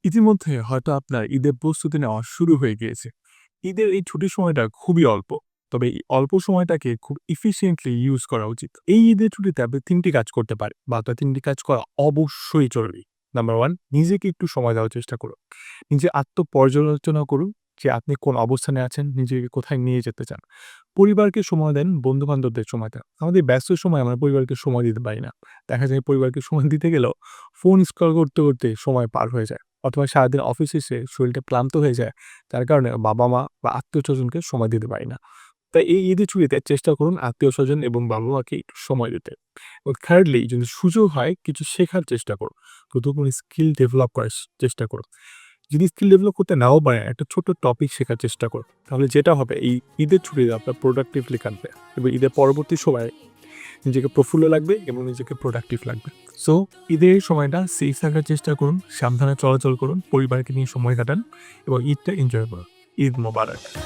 ইতিমধ্যে হয়তো আপনার ঈদের প্রস্তুতি নেওয়া শুরু হয়ে গিয়েছে। ঈদের এই ছুটির সময়টা খুবই অল্প। তবে এই অল্প সময়টাকে খুব efficiently ইউজ করা উচিত। এই ঈদের ছুটিতে আপনি ৩ টি কাজ করতে পারেন বা আপনার ৩ টি কাজ করা অবশ্যই জরুরি। নাম্বার 1, নিজেকে একটু সময় দেওয়ার চেষ্টা করুন। নিজের আত্ম-পর্যালোচনা করুন যে আপনি কোন অবস্থানে আছেন, নিজেকে কোথায় নিয়ে যেতে চান। পরিবারকে সময় দেন, বন্ধু-বান্ধবদের সময় দেন। আমাদের ব্যস্ত সময়ে আমরা পরিবারকে সময় দিতে পারি না। দেখা যায় পরিবারকে সময় দিতে গেলেও ফোন স্ক্রল করতে, করতে সময় পার হয়ে যায়। অথবা সারাদিন অফিস শেষে শরীরটা ক্লান্ত হয়ে যায়। তার কারণে বাবা-মা বা আত্মীয়স্বজনকে সময় দিতে পারি না। তাই এই ঈদের ছুটিতে চেষ্টা করুন আত্মীয়স্বজন এবং বাবা-মাকে একটু সময় দিতে। এবং thirdly যদি সুযোগ হয় কিছু শেখার চেষ্টা করুন। নতুন কোনো স্কিল ডেভেলপ করার চেষ্টা করুন। যদি স্কিল ডেভেলপ করতে নাও পারেন, একটা ছোট্ট টপিক শেখার চেষ্টা করুন। তাহলে যেটা হবে এই ঈদের ছুটিতে আপনার প্রোডাক্টিভলি কাটবে এবং ঈদের পরবর্তী সময়ে নিজেকে প্রফুল্ল লাগবে এবং নিজেকে প্রোডাক্টিভ লাগবে। সো ঈদের সময়টা সেফ থাকার চেষ্টা করুন, সাবধানে চলাচল করুন, পরিবারকে নিয়ে সময় কাটান এবং ঈদটা এনজয় করুন। ঈদ মোবারক।